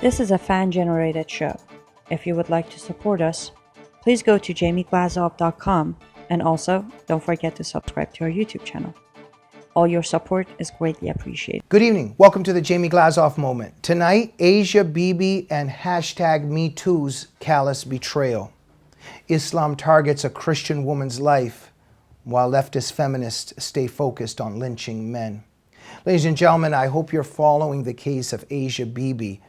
This is a fan-generated show. If you would like to support us, please go to jamieglazov.com and also don't forget to subscribe to our YouTube channel. All your support is greatly appreciated. Good evening. Welcome to the Jamie Glazov Moment. Tonight, Asia Bibi and #MeToo's Callous Betrayal. Islam targets a Christian woman's life while leftist feminists stay focused on lynching men. Ladies and gentlemen, I hope you're following the case of Asia Bibi,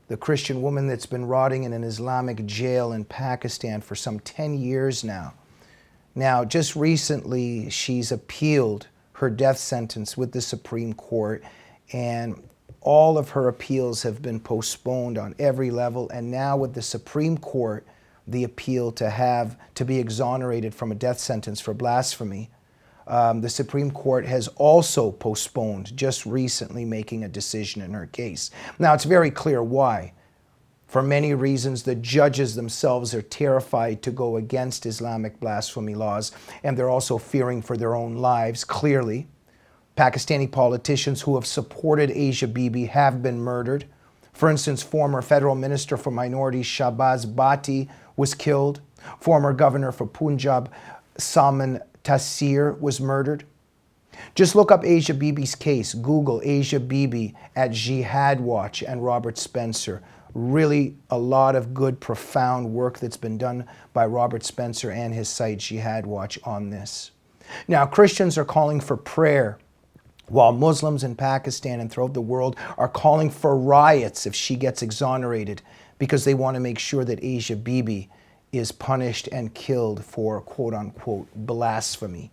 the Christian woman that's been rotting in an Islamic jail in Pakistan for some 10 years now. Now, just recently, she's appealed her death sentence with the Supreme Court, and all of her appeals have been postponed on every level. And now with the Supreme Court, the appeal to be exonerated from a death sentence for blasphemy, the Supreme Court has also postponed, just recently making a decision in her case. Now, it's very clear why. For many reasons, the judges themselves are terrified to go against Islamic blasphemy laws, and they're also fearing for their own lives, clearly. Pakistani politicians who have supported Asia Bibi have been murdered. For instance, former federal minister for minorities Shahbaz Bhatti was killed. Former governor for Punjab Salman Taseer was murdered. Just look up Asia Bibi's case. Google Asia Bibi at Jihad Watch and Robert Spencer. Really a lot of good, profound work that's been done by Robert Spencer and his site Jihad Watch on this. Now, Christians are calling for prayer, while Muslims in Pakistan and throughout the world are calling for riots if she gets exonerated, because they want to make sure that Asia Bibi is punished and killed for quote-unquote blasphemy.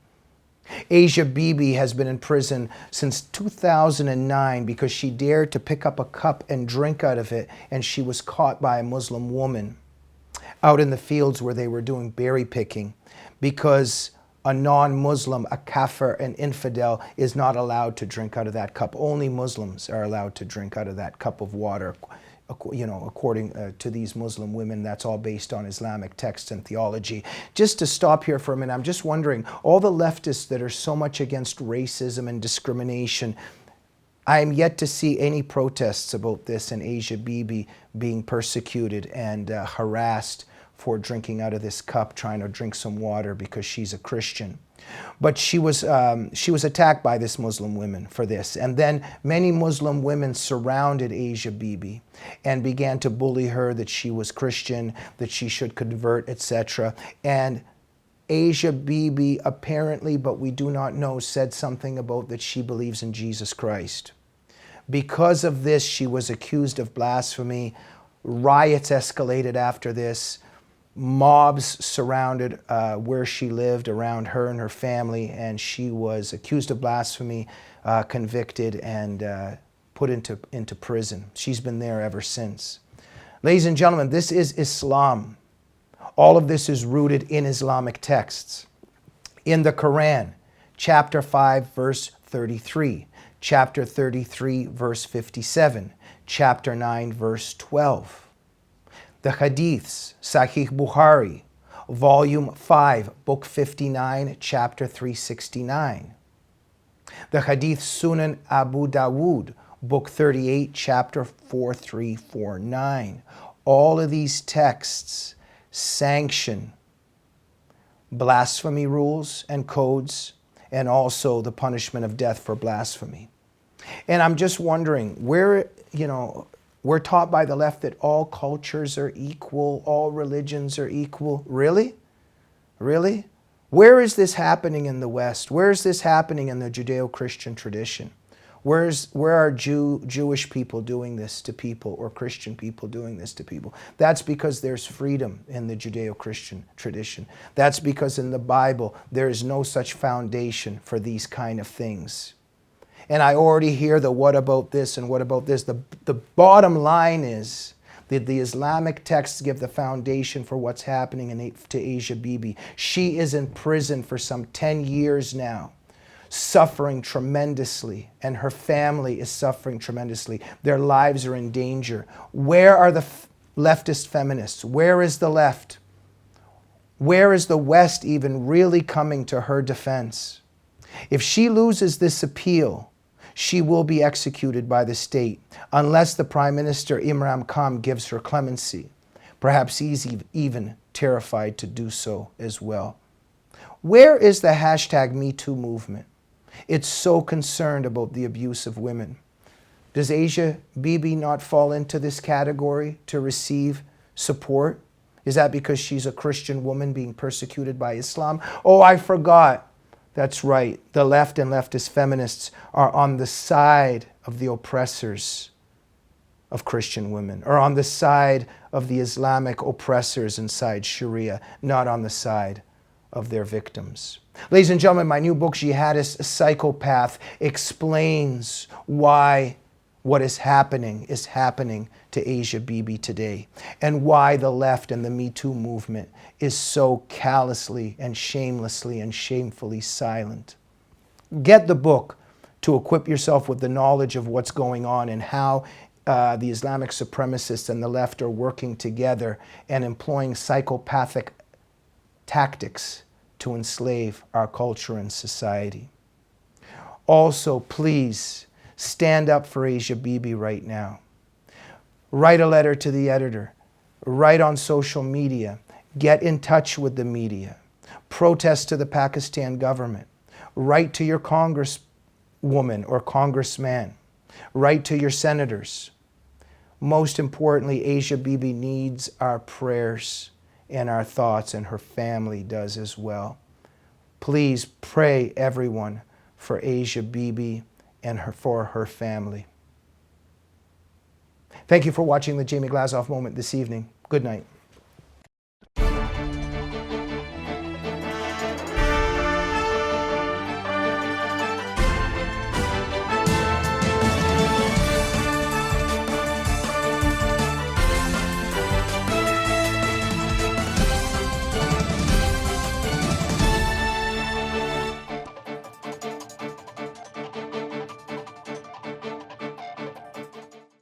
Asia Bibi has been in prison since 2009 because she dared to pick up a cup and drink out of it, and she was caught by a Muslim woman out in the fields where they were doing berry picking, because a non-Muslim, a kafir, an infidel, is not allowed to drink out of that cup. Only Muslims are allowed to drink out of that cup of water. You know, according to these Muslim women, that's all based on Islamic texts and theology. Just to stop here for a minute, I'm just wondering, all the leftists that are so much against racism and discrimination, I am yet to see any protests about this and Asia Bibi being persecuted and harassed for drinking out of this cup, trying to drink some water because she's a Christian. But she was attacked by this Muslim women for this. And then many Muslim women surrounded Asia Bibi and began to bully her that she was Christian, that she should convert, etc. And Asia Bibi apparently, but we do not know, said something about that she believes in Jesus Christ. Because of this, she was accused of blasphemy. Riots escalated after this. Mobs surrounded where she lived, around her and her family, and she was accused of blasphemy, convicted, and put into prison. She's been there ever since. Ladies and gentlemen, this is Islam. All of this is rooted in Islamic texts. In the Quran, chapter 5, verse 33, chapter 33, verse 57, chapter 9, verse 12. The Hadiths, Sahih Bukhari, volume 5, book 59, chapter 369. The Hadith Sunan Abu Dawood, book 38, chapter 4349. All of these texts sanction blasphemy rules and codes, and also the punishment of death for blasphemy. And I'm just wondering, where, we're taught by the left that all cultures are equal, all religions are equal. Really? Really? Where is this happening in the West? Where is this happening in the Judeo-Christian tradition? Where are Jewish people doing this to people, or Christian people doing this to people? That's because there's freedom in the Judeo-Christian tradition. That's because in the Bible there is no such foundation for these kind of things. And I already hear the what about this and what about this. The bottom line is that the Islamic texts give the foundation for what's happening to Asia Bibi. She is in prison for some 10 years now, suffering tremendously, and her family is suffering tremendously. Their lives are in danger. Where are the leftist feminists? Where is the left? Where is the West even really coming to her defense? If she loses this appeal, She will be executed by the state unless the Prime Minister Imran Khan gives her clemency. Perhaps he's even terrified to do so as well. Where is the hashtag #MeToo movement? It's so concerned about the abuse of women. Does Asia Bibi not fall into this category to receive support? Is that because she's a Christian woman being persecuted by Islam? Oh, I forgot. That's right. The left and leftist feminists are on the side of the oppressors of Christian women, or on the side of the Islamic oppressors inside Sharia, not on the side of their victims. Ladies and gentlemen, my new book, Jihadist Psychopath, explains why what is happening to Asia Bibi today, and why the left and the Me Too movement is so callously and shamelessly and shamefully silent. Get the book to equip yourself with the knowledge of what's going on and how the Islamic supremacists and the left are working together and employing psychopathic tactics to enslave our culture and society. Also, please stand up for Asia Bibi right now. Write a letter to the editor. Write on social media. Get in touch with the media. Protest to the Pakistan government. Write to your congresswoman or congressman. Write to your senators. Most importantly, Asia Bibi needs our prayers and our thoughts, and her family does as well. Please pray, everyone, for Asia Bibi and for her family. Thank you for watching the Jamie Glazov Moment this evening. Good night.